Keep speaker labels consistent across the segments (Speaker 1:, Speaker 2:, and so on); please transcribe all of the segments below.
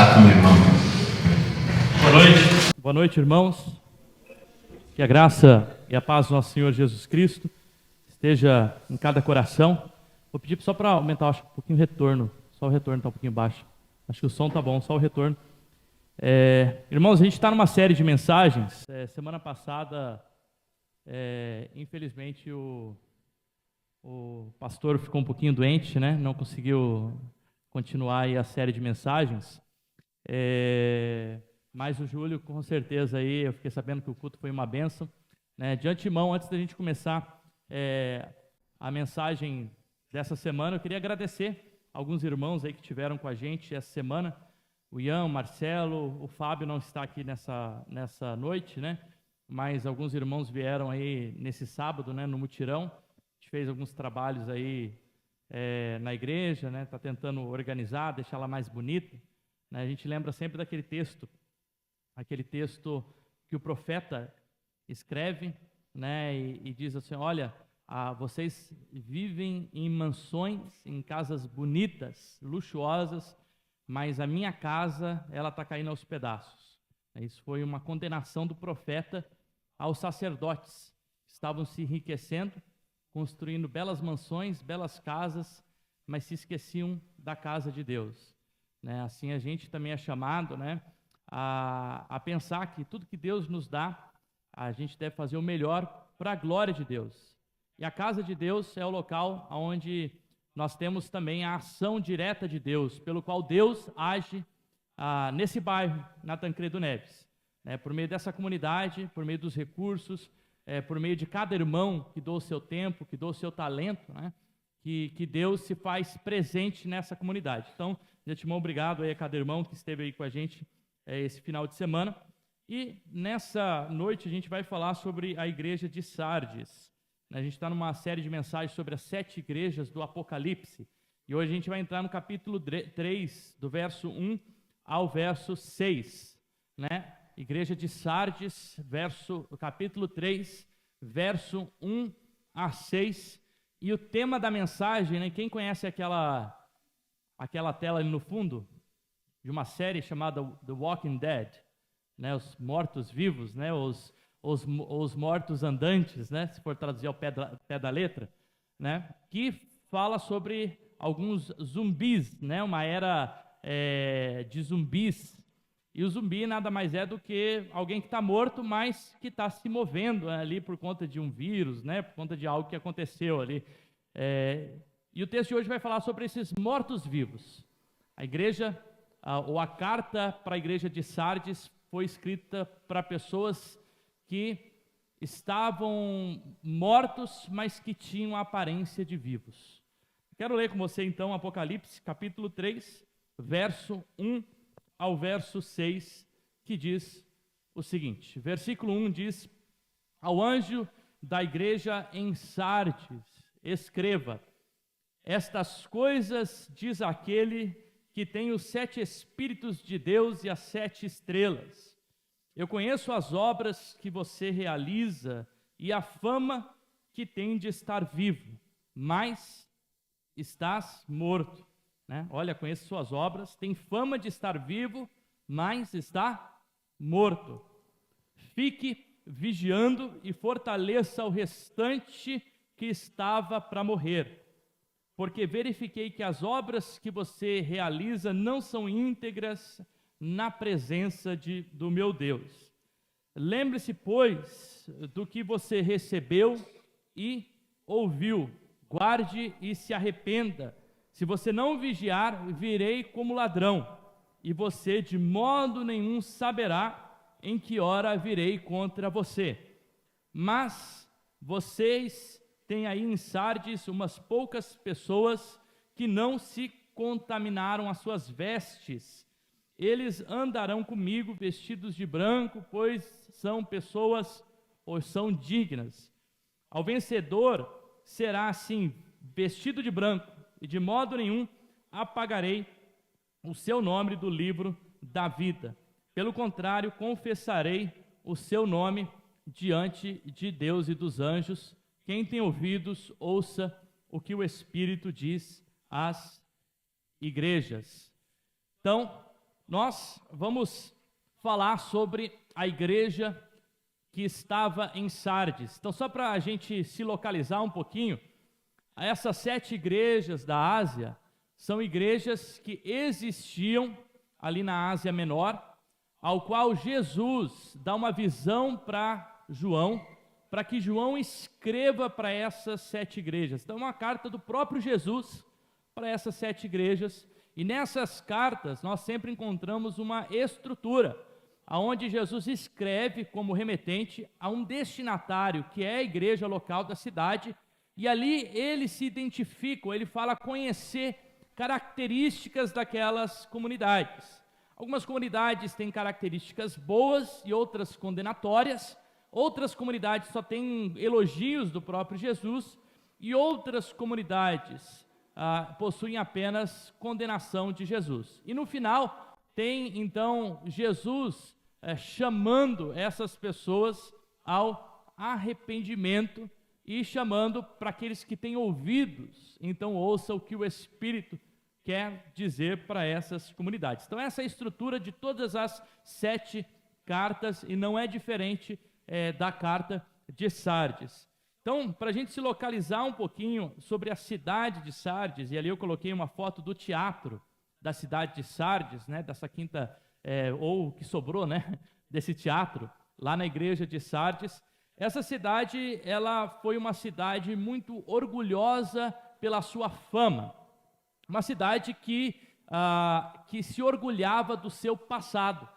Speaker 1: passar com o irmão.
Speaker 2: Boa noite. Boa noite, irmãos. Que a graça e a paz do nosso Senhor Jesus Cristo esteja em cada coração. Vou pedir só para aumentar, acho, um pouquinho o retorno. Só o retorno está um pouquinho baixo. Acho que o som está bom, só o retorno. Irmãos, a gente está numa série de mensagens. Semana passada, infelizmente, o pastor ficou um pouquinho doente, né? Não conseguiu continuar aí a série de mensagens. Mas o Júlio, com certeza, aí, eu fiquei sabendo que o culto foi uma bênção. Né? De antemão, antes da gente começar a mensagem dessa semana, eu queria agradecer alguns irmãos aí que tiveram com a gente essa semana. O Ian, o Marcelo, o Fábio não está aqui nessa noite, né? Mas alguns irmãos vieram aí nesse sábado, né, no mutirão. A gente fez alguns trabalhos aí na igreja, né? Está tentando organizar, deixar ela mais bonita. Né? A gente lembra sempre daquele texto que o profeta escreve, né? E diz assim: olha, vocês vivem em mansões, em casas bonitas, luxuosas, mas a minha casa, ela está caindo aos pedaços. Isso foi uma condenação do profeta aos sacerdotes. Estavam se enriquecendo, construindo belas mansões, belas casas, mas se esqueciam da casa de Deus. Né? Assim a gente também é chamado, né, a pensar que tudo que Deus nos dá, a gente deve fazer o melhor para a glória de Deus. E a casa de Deus é o local onde nós temos também a ação direta de Deus, pelo qual Deus age nesse bairro, na Tancredo Neves. Por meio dessa comunidade, por meio dos recursos, por meio de cada irmão que doa o seu tempo, que doa o seu talento, né? Que Deus se faz presente nessa comunidade. Então, de antemão, obrigado aí a cada irmão que esteve aí com a gente esse final de semana. E nessa noite a gente vai falar sobre a igreja de Sardes. A gente está numa série de mensagens sobre as 7 igrejas do Apocalipse. E hoje a gente vai entrar no capítulo 3, do verso 1 ao verso 6. Né? Igreja de Sardes, capítulo 3, verso 1 a 6. E o tema da mensagem, né? Quem conhece aquela tela ali no fundo, de uma série chamada The Walking Dead, né? Os mortos-vivos, né? Os mortos andantes, né? Se for traduzir ao pé da letra, né? Que fala sobre alguns zumbis, né? Uma era de zumbis. E o zumbi nada mais é do que alguém que está morto, mas que está se movendo ali por conta de um vírus, né? Por conta de algo que aconteceu ali. E o texto de hoje vai falar sobre esses mortos-vivos. A igreja, ou a carta para a igreja de Sardes, foi escrita para pessoas que estavam mortos, mas que tinham a aparência de vivos. Quero ler com você então Apocalipse, capítulo 3, verso 1 ao verso 6, que diz o seguinte. Versículo 1 diz: ao anjo da igreja em Sardes, escreva: estas coisas diz aquele que tem os 7 Espíritos de Deus e as 7 estrelas. Eu conheço as obras que você realiza e a fama que tem de estar vivo, mas estás morto. Né? Olha, conheço suas obras, tem fama de estar vivo, mas está morto. Fique vigiando e fortaleça o restante que estava para morrer, porque verifiquei que as obras que você realiza não são íntegras na presença do meu Deus. Lembre-se, pois, do que você recebeu e ouviu, guarde e se arrependa. Se você não vigiar, virei como ladrão, e você de modo nenhum saberá em que hora virei contra você. Mas vocês têm aí em Sardes umas poucas pessoas que não se contaminaram as suas vestes. Eles andarão comigo vestidos de branco, pois são pessoas ou são dignas. Ao vencedor será assim, vestido de branco, e de modo nenhum apagarei o seu nome do livro da vida. Pelo contrário, confessarei o seu nome diante de Deus e dos anjos. Quem tem ouvidos, ouça o que o Espírito diz às igrejas. Então, nós vamos falar sobre a igreja que estava em Sardes. Então, só para a gente se localizar um pouquinho, essas 7 igrejas da Ásia são igrejas que existiam ali na Ásia Menor, ao qual Jesus dá uma visão para João, para que João escreva para essas 7 igrejas. Então, uma carta do próprio Jesus para essas 7 igrejas, e nessas cartas nós sempre encontramos uma estrutura, onde Jesus escreve como remetente a um destinatário, que é a igreja local da cidade, e ali ele se identifica, ele fala conhecer características daquelas comunidades. Algumas comunidades têm características boas e outras condenatórias, outras comunidades só têm elogios do próprio Jesus, e outras comunidades possuem apenas condenação de Jesus. E no final tem então Jesus chamando essas pessoas ao arrependimento e chamando para aqueles que têm ouvidos, então ouça o que o Espírito quer dizer para essas comunidades. Então essa é a estrutura de todas as 7 cartas e não é diferente da carta de Sardes. Então, para a gente se localizar um pouquinho sobre a cidade de Sardes, e ali eu coloquei uma foto do teatro da cidade de Sardes, né, dessa quinta, ou que sobrou, né, desse teatro, lá na igreja de Sardes. Essa cidade, ela foi uma cidade muito orgulhosa pela sua fama, uma cidade que se orgulhava do seu passado.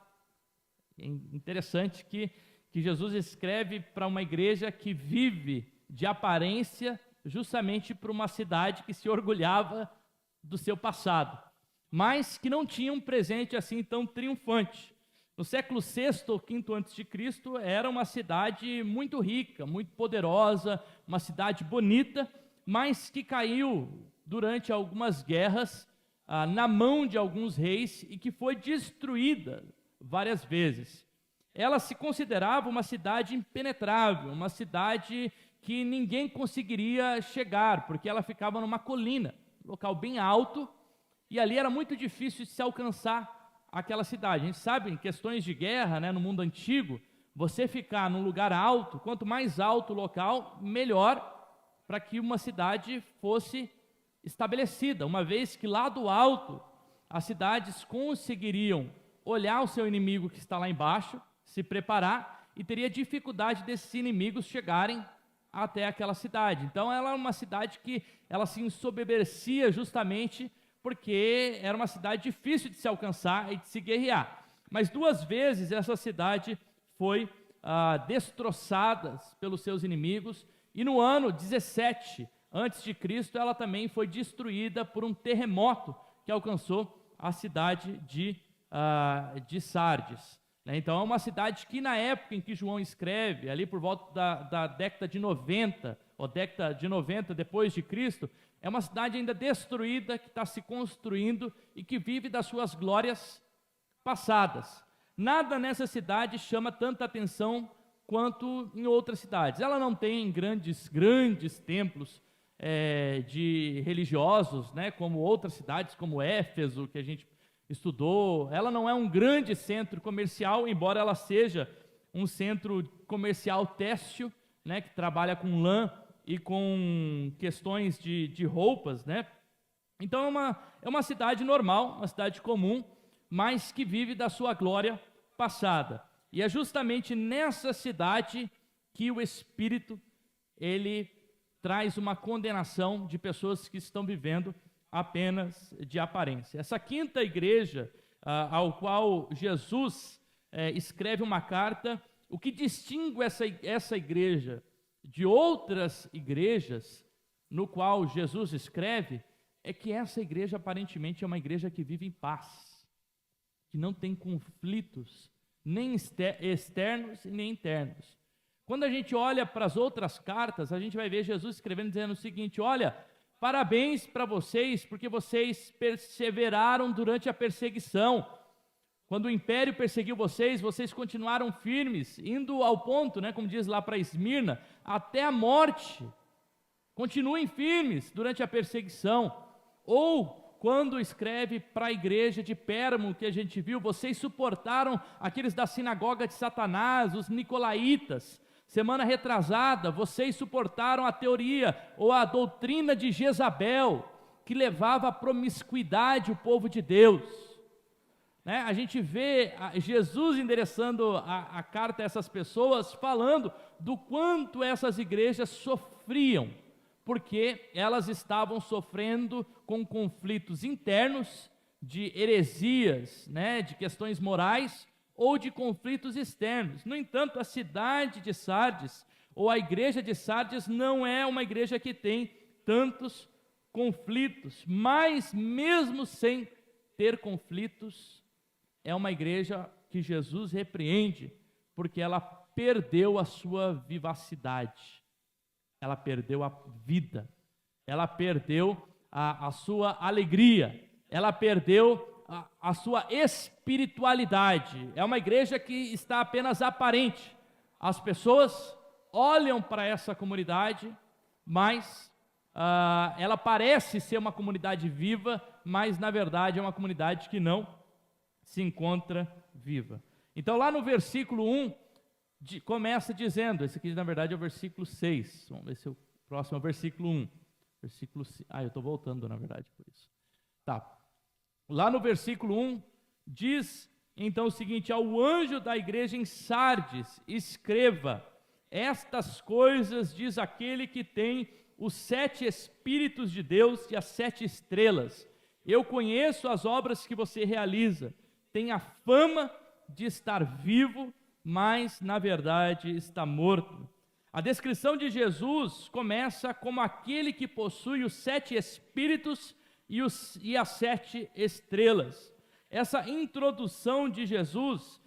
Speaker 2: É interessante que Jesus escreve para uma igreja que vive de aparência, justamente para uma cidade que se orgulhava do seu passado, mas que não tinha um presente assim tão triunfante. No século VI ou V a.C., era uma cidade muito rica, muito poderosa, uma cidade bonita, mas que caiu durante algumas guerras na mão de alguns reis e que foi destruída várias vezes. Ela se considerava uma cidade impenetrável, uma cidade que ninguém conseguiria chegar, porque ela ficava numa colina, um local bem alto, e ali era muito difícil de se alcançar aquela cidade. A gente sabe, em questões de guerra, né, no mundo antigo, você ficar num lugar alto, quanto mais alto o local, melhor para que uma cidade fosse estabelecida, uma vez que lá do alto, as cidades conseguiriam olhar o seu inimigo que está lá embaixo, se preparar, e teria dificuldade desses inimigos chegarem até aquela cidade. Então ela é uma cidade que ela se ensoberbecia justamente porque era uma cidade difícil de se alcançar e de se guerrear. Mas 2 vezes essa cidade foi destroçada pelos seus inimigos, e no ano 17 a.C., ela também foi destruída por um terremoto que alcançou a cidade de Sardes. Então é uma cidade que na época em que João escreve, ali por volta da década de 90, ou década de 90 depois de Cristo, é uma cidade ainda destruída, que está se construindo e que vive das suas glórias passadas. Nada nessa cidade chama tanta atenção quanto em outras cidades. Ela não tem grandes templos de religiosos, né, como outras cidades, como Éfeso, que a gente estudou. Ela não é um grande centro comercial, embora ela seja um centro comercial têxtil, né, que trabalha com lã e com questões de roupas, né? Então é uma cidade normal, uma cidade comum, mas que vive da sua glória passada. E é justamente nessa cidade que o Espírito, ele traz uma condenação de pessoas que estão vivendo apenas de aparência. Essa quinta igreja, ao qual Jesus escreve uma carta, o que distingue essa igreja de outras igrejas, no qual Jesus escreve, é que essa igreja aparentemente é uma igreja que vive em paz, que não tem conflitos, nem externos e nem internos. Quando a gente olha para as outras cartas, a gente vai ver Jesus escrevendo, dizendo o seguinte: olha, parabéns para vocês, porque vocês perseveraram durante a perseguição. Quando o império perseguiu vocês, vocês continuaram firmes, indo ao ponto, né, como diz lá para Esmirna, até a morte. Continuem firmes durante a perseguição. Ou quando escreve para a igreja de Pérgamo, que a gente viu, vocês suportaram aqueles da sinagoga de Satanás, os nicolaítas. Semana retrasada, vocês suportaram a teoria ou a doutrina de Jezabel, que levava à promiscuidade o povo de Deus. Né? A gente vê Jesus endereçando a carta a essas pessoas, falando do quanto essas igrejas sofriam, porque elas estavam sofrendo com conflitos internos, de heresias, né, de questões morais, ou de conflitos externos. No entanto, a cidade de Sardes, ou a igreja de Sardes, não é uma igreja que tem tantos conflitos, mas mesmo sem ter conflitos, é uma igreja que Jesus repreende, porque ela perdeu a sua vivacidade, ela perdeu a vida, ela perdeu a sua alegria, ela perdeu a sua espiritualidade. É uma igreja que está apenas aparente. As pessoas olham para essa comunidade, mas ela parece ser uma comunidade viva, mas na verdade é uma comunidade que não se encontra viva. Então lá no versículo 1, começa dizendo, esse aqui na verdade é o versículo 6, vamos ver se o próximo é o versículo 1. Eu estou voltando na verdade por isso. Tá. Lá no versículo 1, diz então o seguinte: ao anjo da igreja em Sardes, escreva, estas coisas diz aquele que tem os 7 Espíritos de Deus e as 7 estrelas. Eu conheço as obras que você realiza, tem a fama de estar vivo, mas na verdade está morto. A descrição de Jesus começa como aquele que possui os 7 Espíritos e as 7 estrelas. Essa introdução de Jesus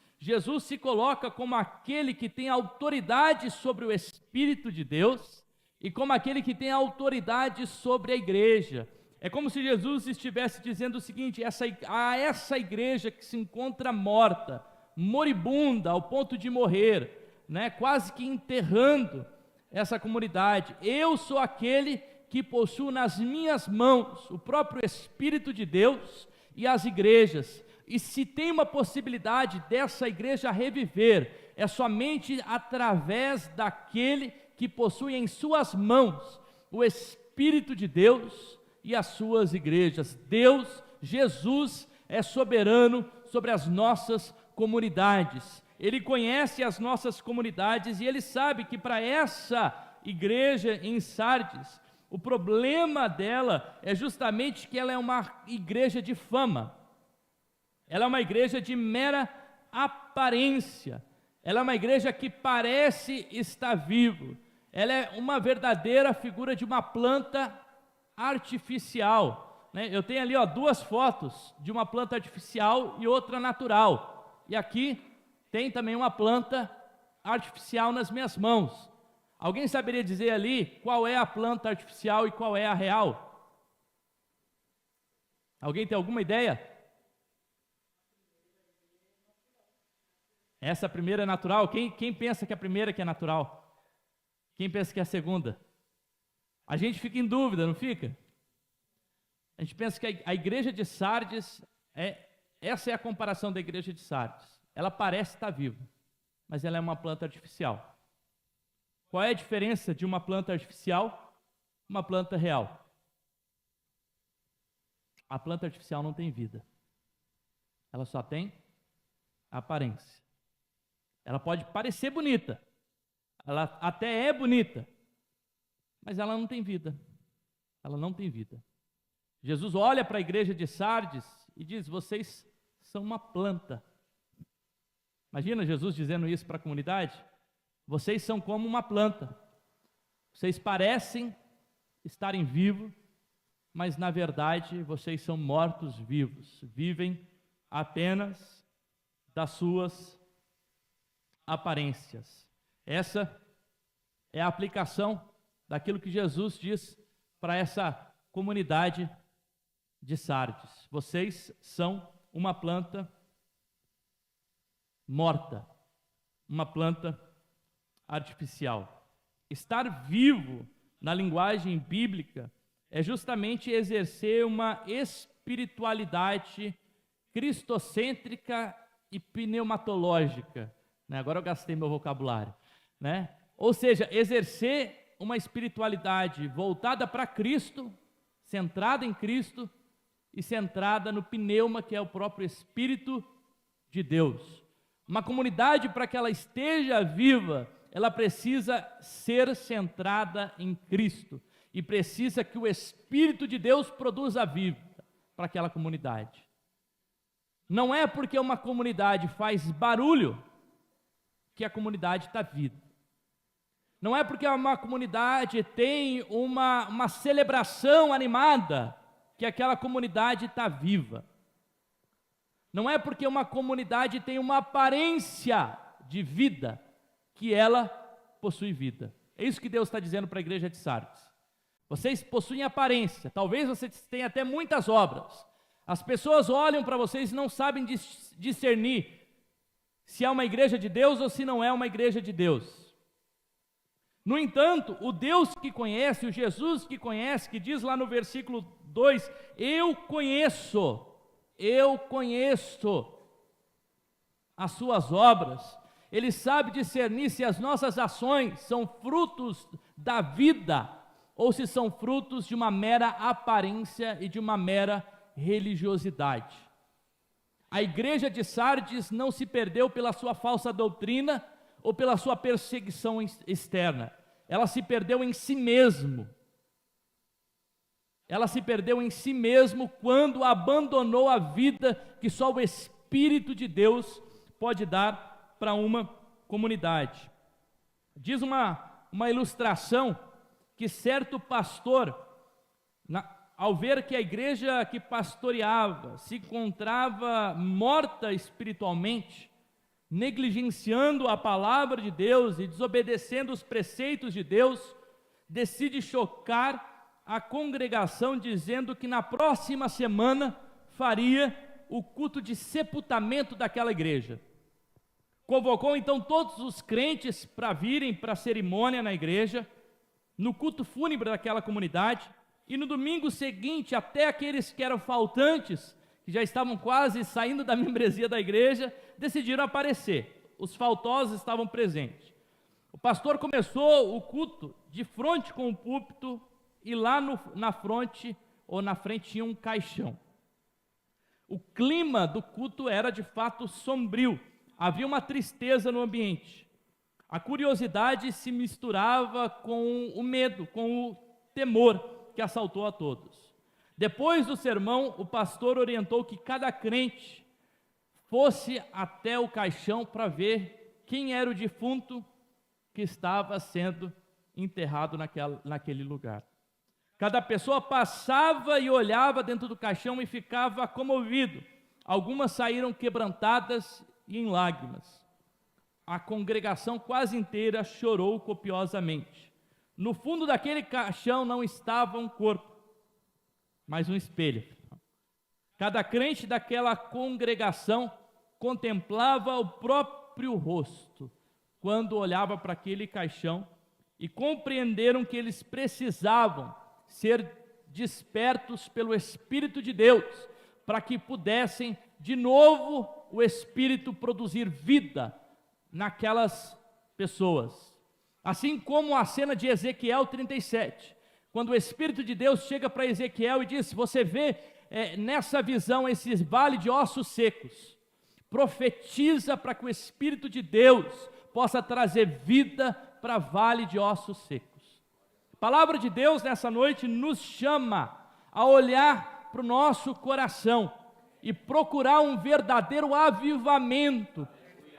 Speaker 2: se coloca como aquele que tem autoridade sobre o Espírito de Deus e como aquele que tem autoridade sobre a igreja. É como se Jesus estivesse dizendo o seguinte: essa igreja que se encontra morta, moribunda, ao ponto de morrer, né, quase que enterrando essa comunidade, eu sou aquele que possuo nas minhas mãos o próprio Espírito de Deus e as igrejas, e se tem uma possibilidade dessa igreja reviver, é somente através daquele que possui em suas mãos o Espírito de Deus e as suas igrejas. Deus, Jesus, é soberano sobre as nossas comunidades. Ele conhece as nossas comunidades e Ele sabe que para essa igreja em Sardes, o problema dela é justamente que ela é uma igreja de fama. Ela é uma igreja de mera aparência. Ela é uma igreja que parece estar viva. Ela é uma verdadeira figura de uma planta artificial, né? Eu tenho ali 2 fotos de uma planta artificial e outra natural. E aqui tem também uma planta artificial nas minhas mãos. Alguém saberia dizer ali qual é a planta artificial e qual é a real? Alguém tem alguma ideia? Essa primeira é natural? Quem pensa que a primeira que é natural? Quem pensa que é a segunda? A gente fica em dúvida, não fica? A gente pensa que a igreja de Sardes, essa é a comparação da igreja de Sardes. Ela parece estar viva, mas ela é uma planta artificial. Qual é a diferença de uma planta artificial e uma planta real? A planta artificial não tem vida. Ela só tem aparência. Ela pode parecer bonita. Ela até é bonita. Mas ela não tem vida. Ela não tem vida. Jesus olha para a igreja de Sardes e diz: vocês são uma planta. Imagina Jesus dizendo isso para a comunidade? Vocês são como uma planta. Vocês parecem estarem vivos, mas na verdade vocês são mortos-vivos. Vivem apenas das suas aparências. Essa é a aplicação daquilo que Jesus diz para essa comunidade de Sardes. Vocês são uma planta morta, uma planta artificial. Estar vivo, na linguagem bíblica, é justamente exercer uma espiritualidade cristocêntrica e pneumatológica, né? Agora eu gastei meu vocabulário, né? Ou seja, exercer uma espiritualidade voltada para Cristo, centrada em Cristo e centrada no pneuma, que é o próprio Espírito de Deus. Uma comunidade, para que ela esteja viva, ela precisa ser centrada em Cristo e precisa que o Espírito de Deus produza vida para aquela comunidade. Não é porque uma comunidade faz barulho que a comunidade está viva. Não é porque uma comunidade tem uma celebração animada que aquela comunidade está viva. Não é porque uma comunidade tem uma aparência de vida que ela possui vida. É isso que Deus está dizendo para a igreja de Sardes. Vocês possuem aparência, talvez vocês tenham até muitas obras. As pessoas olham para vocês e não sabem discernir se é uma igreja de Deus ou se não é uma igreja de Deus. No entanto, o Deus que conhece, o Jesus que conhece, que diz lá no versículo 2, eu conheço as suas obras. Ele sabe discernir se as nossas ações são frutos da vida ou se são frutos de uma mera aparência e de uma mera religiosidade. A igreja de Sardes não se perdeu pela sua falsa doutrina ou pela sua perseguição externa. Ela se perdeu em si mesmo. Ela se perdeu em si mesmo quando abandonou a vida que só o Espírito de Deus pode dar para uma comunidade. Diz uma ilustração que certo pastor, ao ver que a igreja que pastoreava se encontrava morta espiritualmente, negligenciando a palavra de Deus e desobedecendo os preceitos de Deus, decide chocar a congregação dizendo que na próxima semana faria o culto de sepultamento daquela igreja. Convocou então todos os crentes para virem para a cerimônia na igreja, no culto fúnebre daquela comunidade, e no domingo seguinte, até aqueles que eram faltantes, que já estavam quase saindo da membresia da igreja, decidiram aparecer. Os faltosos estavam presentes. O pastor começou o culto de frente com o púlpito, e lá na frente tinha um caixão. O clima do culto era de fato sombrio, havia uma tristeza no ambiente. A curiosidade se misturava com o medo, com o temor que assaltou a todos. Depois do sermão, o pastor orientou que cada crente fosse até o caixão para ver quem era o defunto que estava sendo enterrado naquele lugar. Cada pessoa passava e olhava dentro do caixão e ficava comovido. Algumas saíram quebrantadas e em lágrimas. A congregação quase inteira chorou copiosamente. No fundo daquele caixão não estava um corpo, mas um espelho. Cada crente daquela congregação contemplava o próprio rosto quando olhava para aquele caixão e compreenderam que eles precisavam ser despertos pelo Espírito de Deus para que pudessem de novo o Espírito produzir vida naquelas pessoas. Assim como a cena de Ezequiel 37, quando o Espírito de Deus chega para Ezequiel e diz: você vê nessa visão esse vale de ossos secos, profetiza para que o Espírito de Deus possa trazer vida para vale de ossos secos. A palavra de Deus nessa noite nos chama a olhar para o nosso coração e procurar um verdadeiro avivamento,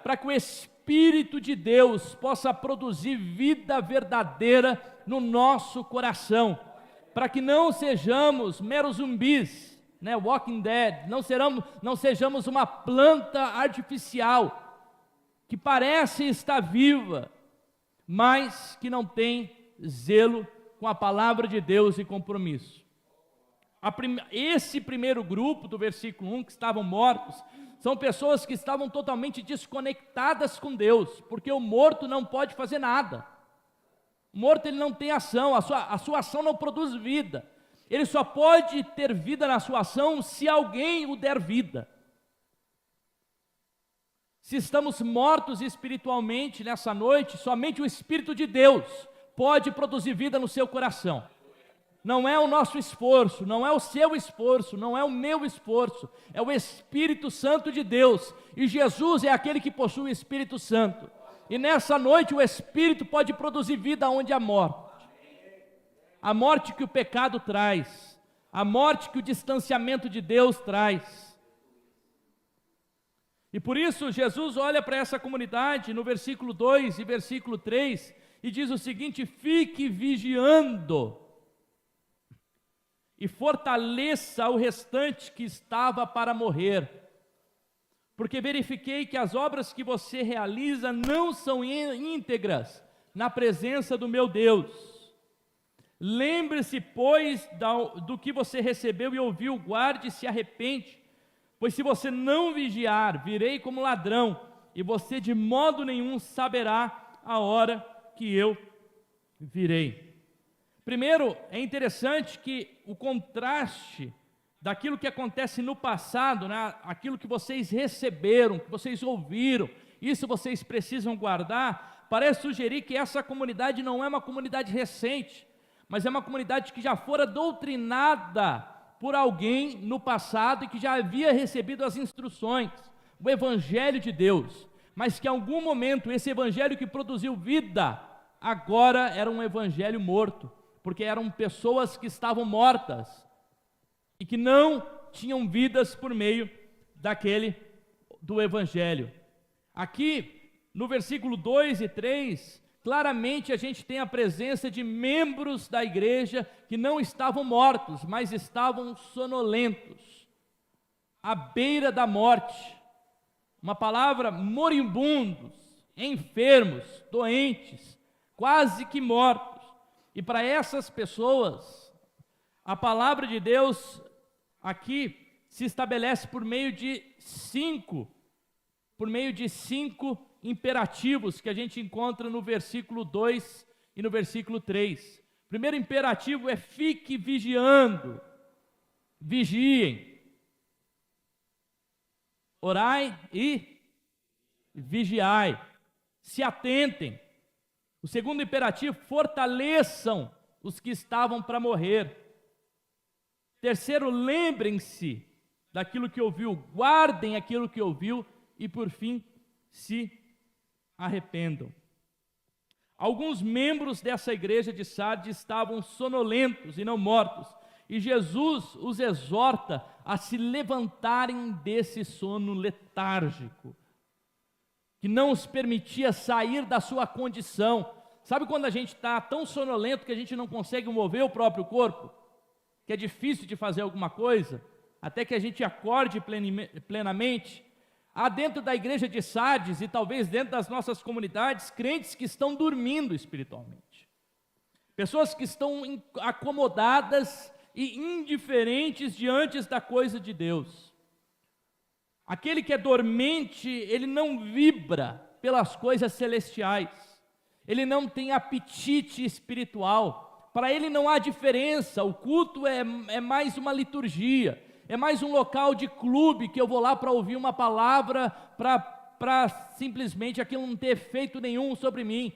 Speaker 2: para que o Espírito de Deus possa produzir vida verdadeira no nosso coração, para que não sejamos meros zumbis, Walking Dead, não sejamos uma planta artificial, que parece estar viva, mas que não tem zelo com a palavra de Deus e compromisso. Esse primeiro grupo do versículo 1, que estavam mortos, são pessoas que estavam totalmente desconectadas com Deus, porque o morto não pode fazer nada. O morto ele não tem ação, a sua ação não produz vida. ele só pode ter vida na sua ação se alguém o der vida. Se estamos mortos espiritualmente nessa noite, somente o Espírito de Deus pode produzir vida no seu coração. Não é o nosso esforço, não é o seu esforço, não é o meu esforço, é o Espírito Santo de Deus. E Jesus é aquele que possui o Espírito Santo. E nessa noite o Espírito pode produzir vida onde há morte. A morte que o pecado traz, a morte que o distanciamento de Deus traz. E por isso Jesus olha para essa comunidade no versículo 2 e versículo 3 e diz o seguinte: fique vigiando e fortaleça o restante que estava para morrer, porque verifiquei que as obras que você realiza não são íntegras na presença do meu Deus. Lembre-se, pois, do que você recebeu e ouviu, guarde e se arrepende, pois se você não vigiar, virei como ladrão, e você de modo nenhum saberá a hora que eu virei. Primeiro, é interessante que o contraste daquilo que acontece no passado, né, aquilo que vocês receberam, que vocês ouviram, isso vocês precisam guardar, parece sugerir que essa comunidade não é uma comunidade recente, mas é uma comunidade que já fora doutrinada por alguém no passado e que já havia recebido as instruções, o Evangelho de Deus, mas que em algum momento esse Evangelho que produziu vida, agora era um Evangelho morto, porque eram pessoas que estavam mortas e que não tinham vidas por meio do Evangelho. Aqui, no versículo 2 e 3, claramente a gente tem a presença de membros da igreja que não estavam mortos, mas estavam sonolentos, à beira da morte. Uma palavra: moribundos, enfermos, doentes, quase que mortos. E para essas pessoas, a palavra de Deus aqui se estabelece por meio de cinco imperativos que a gente encontra no versículo 2 e no versículo 3. O primeiro imperativo é: fique vigiando, vigiem, orai e vigiai, se atentem. O segundo imperativo: fortaleçam os que estavam para morrer. Terceiro: lembrem-se daquilo que ouviu, guardem aquilo que ouviu e, por fim, se arrependam. Alguns membros dessa igreja de Sardes estavam sonolentos e não mortos, e Jesus os exorta a se levantarem desse sono letárgico, que não os permitia sair da sua condição. Sabe quando a gente está tão sonolento que a gente não consegue mover o próprio corpo? Que é difícil de fazer alguma coisa, até que a gente acorde plenamente? Há dentro da igreja de Sardes, e talvez dentro das nossas comunidades, crentes que estão dormindo espiritualmente. Pessoas que estão acomodadas e indiferentes diante da coisa de Deus. Aquele que é dormente, ele não vibra pelas coisas celestiais. Ele não tem apetite espiritual. Para ele não há diferença. O culto é mais uma liturgia. É mais um local de clube que eu vou lá para ouvir uma palavra, para simplesmente aquilo não ter efeito nenhum sobre mim.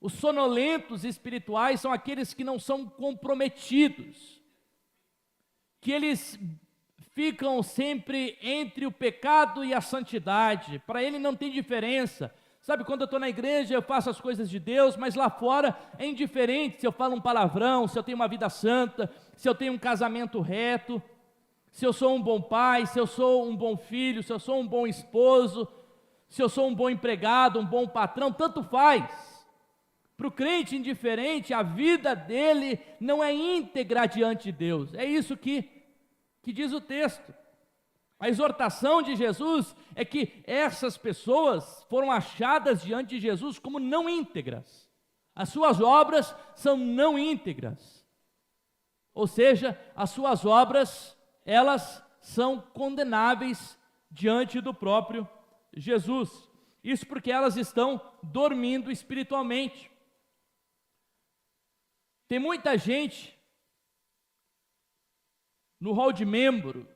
Speaker 2: Os sonolentos espirituais são aqueles que não são comprometidos, que eles ficam sempre entre o pecado e a santidade. Para ele não tem diferença. Sabe, quando eu estou na igreja, eu faço as coisas de Deus, mas lá fora é indiferente se eu falo um palavrão, se eu tenho uma vida santa, se eu tenho um casamento reto, se eu sou um bom pai, se eu sou um bom filho, se eu sou um bom esposo, se eu sou um bom empregado, um bom patrão, tanto faz. Para o crente indiferente, a vida dele não é íntegra diante de Deus. É isso que diz o texto. A exortação de Jesus é que essas pessoas foram achadas diante de Jesus como não íntegras. As suas obras são não íntegras. Ou seja, as suas obras, elas são condenáveis diante do próprio Jesus. Isso porque elas estão dormindo espiritualmente. Tem muita gente no hall de membros,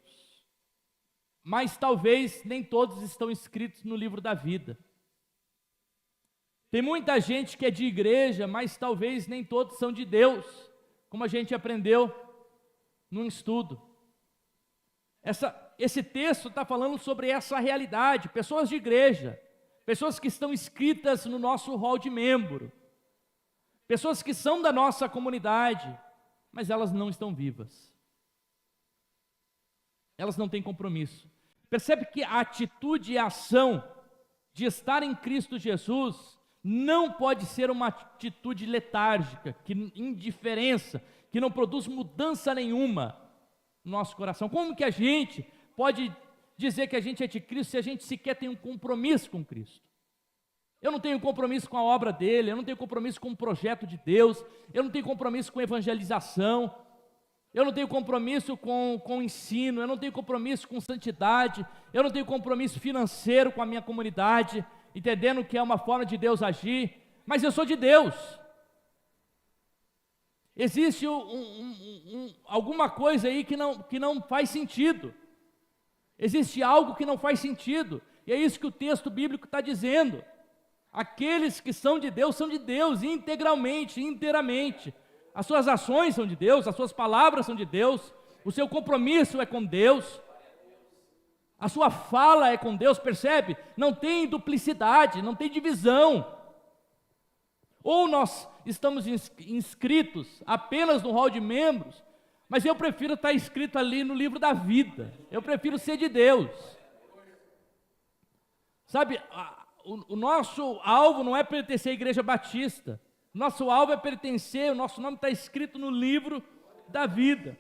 Speaker 2: mas talvez nem todos estão inscritos no livro da vida. Tem muita gente que é de igreja, mas talvez nem todos são de Deus, como a gente aprendeu num estudo. Esse texto está falando sobre essa realidade, pessoas de igreja, pessoas que estão inscritas no nosso hall de membro, pessoas que são da nossa comunidade, mas elas não estão vivas. Elas não têm compromisso. Percebe que a atitude e a ação de estar em Cristo Jesus não pode ser uma atitude letárgica, indiferença, que não produz mudança nenhuma no nosso coração. Como que a gente pode dizer que a gente é de Cristo se a gente sequer tem um compromisso com Cristo? Eu não tenho compromisso com a obra dele, eu não tenho compromisso com o projeto de Deus, eu não tenho compromisso com evangelização, eu não tenho compromisso com o ensino, eu não tenho compromisso com santidade, eu não tenho compromisso financeiro com a minha comunidade, entendendo que é uma forma de Deus agir, mas eu sou de Deus. Existe alguma coisa aí que não faz sentido. Existe algo que não faz sentido, e é isso que o texto bíblico está dizendo. Aqueles que são de Deus integralmente, inteiramente. As suas ações são de Deus, as suas palavras são de Deus, o seu compromisso é com Deus, a sua fala é com Deus, percebe? Não tem duplicidade, não tem divisão. Ou nós estamos inscritos apenas no hall de membros, mas eu prefiro estar inscrito ali no livro da vida, eu prefiro ser de Deus. Sabe, o nosso alvo não é pertencer à Igreja Batista, nosso alvo é pertencer, o nosso nome está escrito no livro da vida.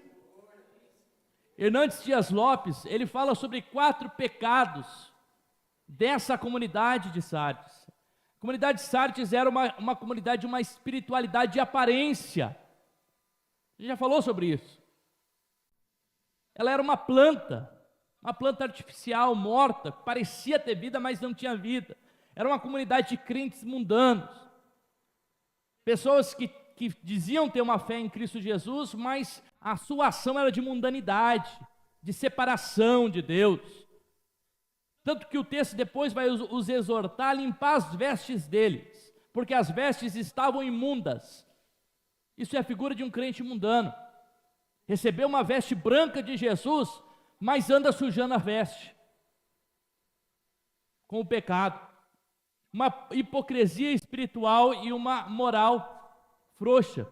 Speaker 2: Hernandes Dias Lopes, ele fala sobre 4 pecados dessa comunidade de Sardes. A comunidade de Sardes era uma comunidade de uma espiritualidade de aparência. A gente já falou sobre isso. Ela era uma planta artificial, morta, parecia ter vida, mas não tinha vida. Era uma comunidade de crentes mundanos. Pessoas que diziam ter uma fé em Cristo Jesus, mas a sua ação era de mundanidade, de separação de Deus. Tanto que o texto depois vai os exortar a limpar as vestes deles, porque as vestes estavam imundas. Isso é a figura de um crente mundano. Recebeu uma veste branca de Jesus, mas anda sujando a veste com o pecado. Uma hipocrisia espiritual e uma moral frouxa.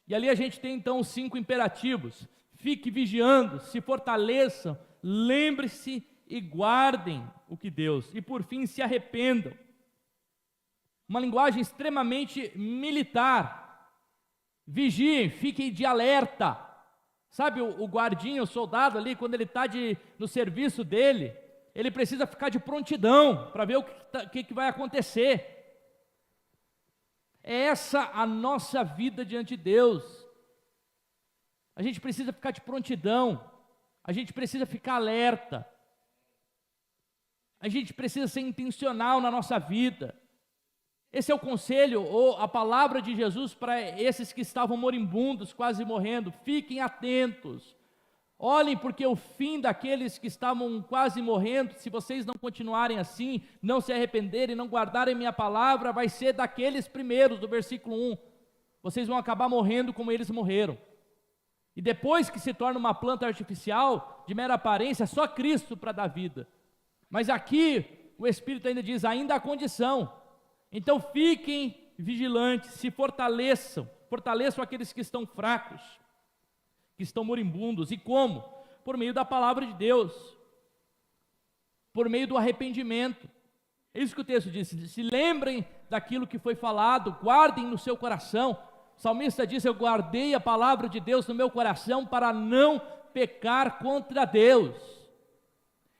Speaker 2: E ali a gente tem então os 5 imperativos: fique vigiando, se fortaleçam, lembre-se e guardem o que Deus, e por fim se arrependam. Uma linguagem extremamente militar. Vigiem, fiquem de alerta. Sabe o guardinha, o soldado ali, quando ele está no serviço dele, ele precisa ficar de prontidão para ver o que vai acontecer. É essa a nossa vida diante de Deus. A gente precisa ficar de prontidão, a gente precisa ficar alerta, a gente precisa ser intencional na nossa vida. Esse é o conselho, ou a palavra de Jesus para esses que estavam moribundos, quase morrendo: fiquem atentos, olhem, porque o fim daqueles que estavam quase morrendo, se vocês não continuarem assim, não se arrependerem, não guardarem minha palavra, vai ser daqueles primeiros, do versículo 1, vocês vão acabar morrendo como eles morreram. E depois que se torna uma planta artificial, de mera aparência, só Cristo para dar vida. Mas aqui, o Espírito ainda diz, ainda há condição. Então fiquem vigilantes, se fortaleçam aqueles que estão fracos, que estão moribundos. E como? Por meio da palavra de Deus, por meio do arrependimento. É isso que o texto diz: se lembrem daquilo que foi falado, guardem no seu coração. O salmista diz: eu guardei a palavra de Deus no meu coração para não pecar contra Deus.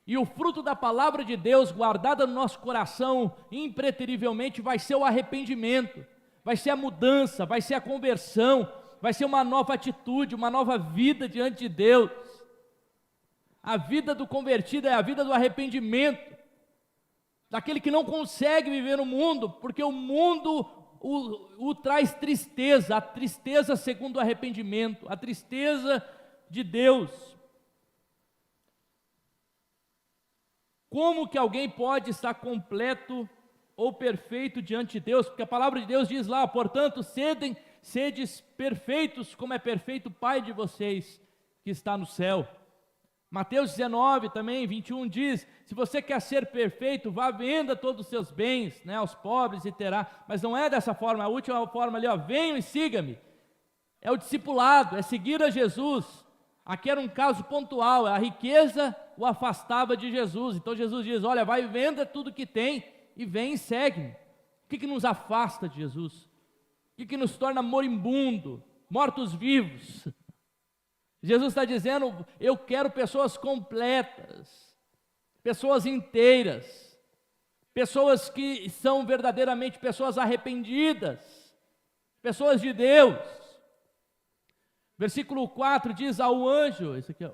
Speaker 2: E o fruto da palavra de Deus guardada no nosso coração impreterivelmente vai ser o arrependimento, vai ser a mudança, vai ser a conversão, vai ser uma nova atitude, uma nova vida diante de Deus. A vida do convertido é a vida do arrependimento, daquele que não consegue viver no mundo, porque o mundo o traz tristeza, a tristeza segundo o arrependimento, a tristeza de Deus. Como que alguém pode estar completo ou perfeito diante de Deus? Porque a palavra de Deus diz lá, portanto, sedes perfeitos, como é perfeito o Pai de vocês que está no céu. Mateus 19 também, 21 diz, se você quer ser perfeito, vá, venda todos os seus bens, né, aos pobres e terá. Mas não é dessa forma, a última forma ali, venham e siga-me. É o discipulado, é seguir a Jesus. Aqui era um caso pontual, a riqueza o afastava de Jesus. Então Jesus diz, olha, vai e venda tudo que tem e vem e segue-me. O que nos afasta de Jesus? O que nos torna moribundo, mortos-vivos? Jesus está dizendo, eu quero pessoas completas, pessoas inteiras, pessoas que são verdadeiramente pessoas arrependidas, pessoas de Deus. Versículo 4 diz ao anjo, esse aqui, ó,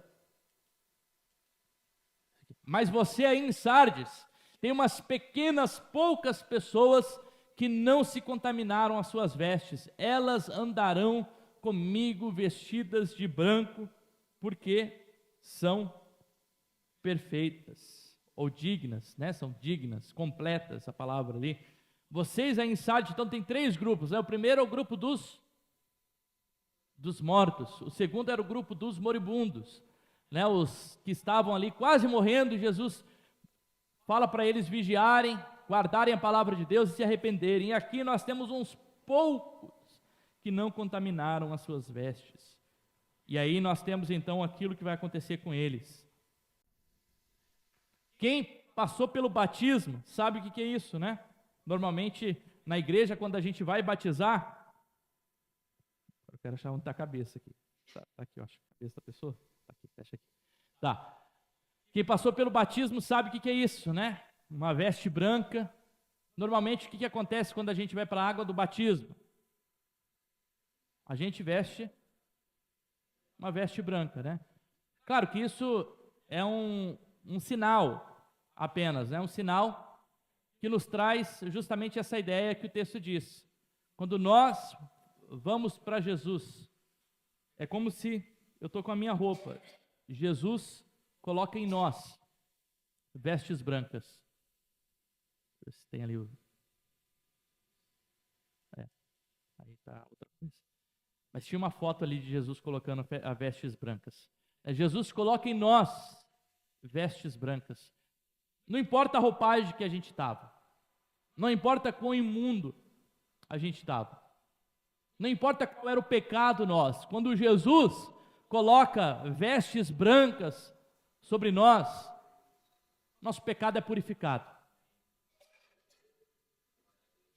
Speaker 2: mas você aí em Sardes, tem umas pequenas, poucas pessoas que não se contaminaram as suas vestes, elas andarão comigo vestidas de branco, porque são perfeitas, ou dignas, né? São dignas, completas, a palavra ali. Vocês aí em Sardes, então tem 3 grupos, né? O primeiro é o grupo dos mortos, o segundo era o grupo dos moribundos, né? Os que estavam ali quase morrendo. Jesus fala para eles vigiarem, guardarem a palavra de Deus e se arrependerem. E aqui nós temos uns poucos que não contaminaram as suas vestes. E aí nós temos então aquilo que vai acontecer com eles. Quem passou pelo batismo sabe o que é isso, né? Normalmente na igreja, quando a gente vai batizar, eu quero achar onde está a cabeça aqui. Tá aqui, eu acho. A cabeça da pessoa. Tá aqui, fecha aqui. Tá. Quem passou pelo batismo sabe o que é isso, né? Uma veste branca. Normalmente, o que acontece quando a gente vai para a água do batismo? A gente veste uma veste branca, né? Claro que isso é um sinal apenas, né? Um sinal que nos traz justamente essa ideia que o texto diz. Quando nós vamos para Jesus, é como se eu estou com a minha roupa, Jesus coloca em nós vestes brancas. Se tem ali o... aí está outra coisa. Mas tinha uma foto ali de Jesus colocando as vestes brancas. Jesus coloca em nós vestes brancas. Não importa a roupagem que a gente estava, não importa quão imundo a gente estava, não importa qual era o pecado nosso, quando Jesus coloca vestes brancas sobre nós, nosso pecado é purificado.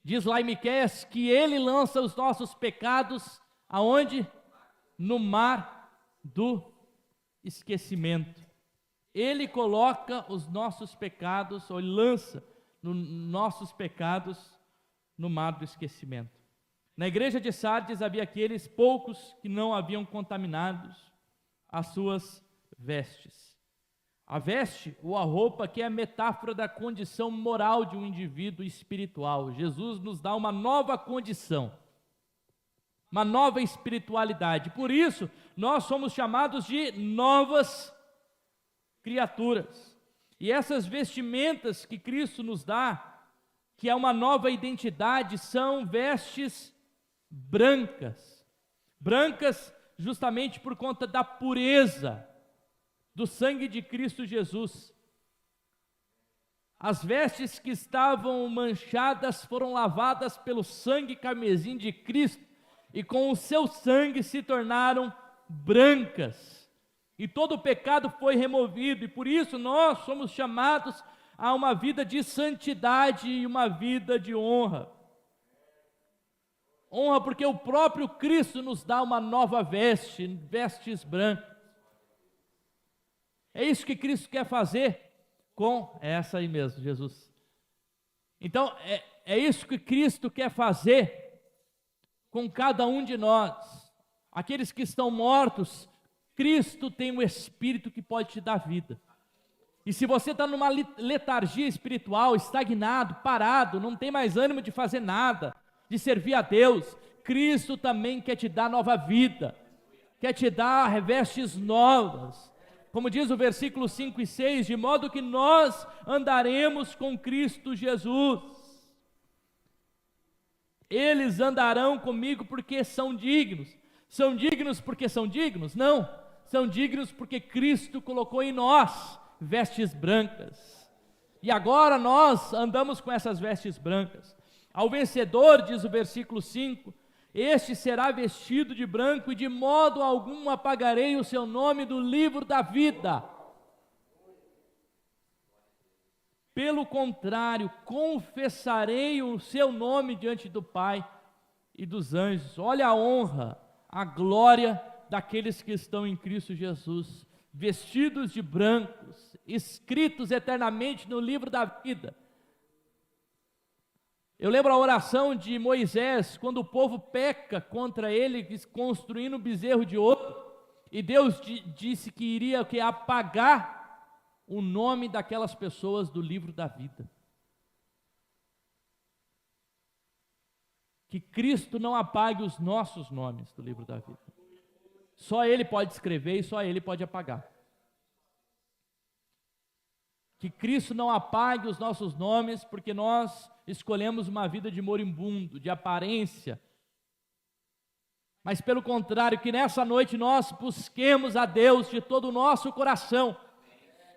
Speaker 2: Diz lá em Miqueias que Ele lança os nossos pecados aonde? No mar do esquecimento. Ele coloca os nossos pecados, ou Ele lança nossos pecados no mar do esquecimento. Na igreja de Sardes havia aqueles poucos que não haviam contaminados as suas vestes. A veste, ou a roupa, que é a metáfora da condição moral de um indivíduo espiritual. Jesus nos dá uma nova condição, uma nova espiritualidade. Por isso, nós somos chamados de novas criaturas. E essas vestimentas que Cristo nos dá, que é uma nova identidade, são vestes brancas. Brancas justamente por conta da pureza do sangue de Cristo Jesus. As vestes que estavam manchadas foram lavadas pelo sangue carmesim de Cristo, e com o seu sangue se tornaram brancas, e todo o pecado foi removido, e por isso nós somos chamados a uma vida de santidade e uma vida de honra. Honra porque o próprio Cristo nos dá uma nova veste, vestes brancas. É isso que Cristo quer fazer com essa aí mesmo, Jesus. Então, é isso que Cristo quer fazer com cada um de nós. Aqueles que estão mortos, Cristo tem um Espírito que pode te dar vida. E se você está numa letargia espiritual, estagnado, parado, não tem mais ânimo de fazer nada, de servir a Deus, Cristo também quer te dar nova vida, quer te dar vestes novas. Como diz o versículo 5 e 6, de modo que nós andaremos com Cristo Jesus. Eles andarão comigo porque são dignos. São dignos porque são dignos? Não, são dignos porque Cristo colocou em nós vestes brancas. E agora nós andamos com essas vestes brancas. Ao vencedor, diz o versículo 5, este será vestido de branco e de modo algum apagarei o seu nome do livro da vida. Pelo contrário, confessarei o seu nome diante do Pai e dos anjos. Olha a honra, a glória daqueles que estão em Cristo Jesus, vestidos de brancos, escritos eternamente no livro da vida. Eu lembro a oração de Moisés, quando o povo peca contra ele, construindo um bezerro de ouro, e Deus disse que iria apagar o nome daquelas pessoas do livro da vida. Que Cristo não apague os nossos nomes do livro da vida. Só Ele pode escrever e só Ele pode apagar. Que Cristo não apague os nossos nomes, porque nós escolhemos uma vida de moribundo, de aparência. Mas pelo contrário, que nessa noite nós busquemos a Deus de todo o nosso coração,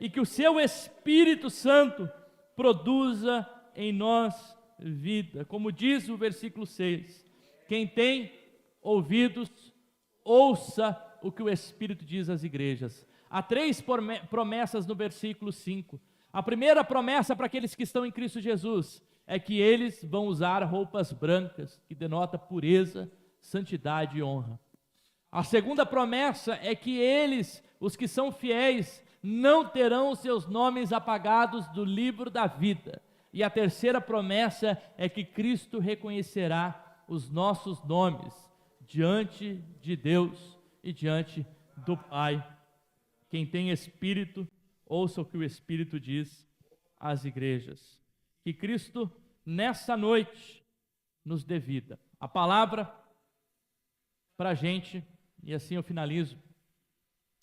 Speaker 2: e que o seu Espírito Santo produza em nós vida. Como diz o versículo 6, quem tem ouvidos, ouça o que o Espírito diz às igrejas. Há 3 promessas no versículo 5. A primeira promessa para aqueles que estão em Cristo Jesus é que eles vão usar roupas brancas, que denota pureza, santidade e honra. A segunda promessa é que eles, os que são fiéis, não terão os seus nomes apagados do livro da vida. E a terceira promessa é que Cristo reconhecerá os nossos nomes diante de Deus e diante do Pai. Quem tem Espírito, ouça o que o Espírito diz às igrejas. Que Cristo, nessa noite, nos dê vida. A palavra para a gente, e assim eu finalizo,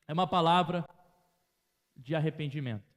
Speaker 2: é uma palavra de arrependimento.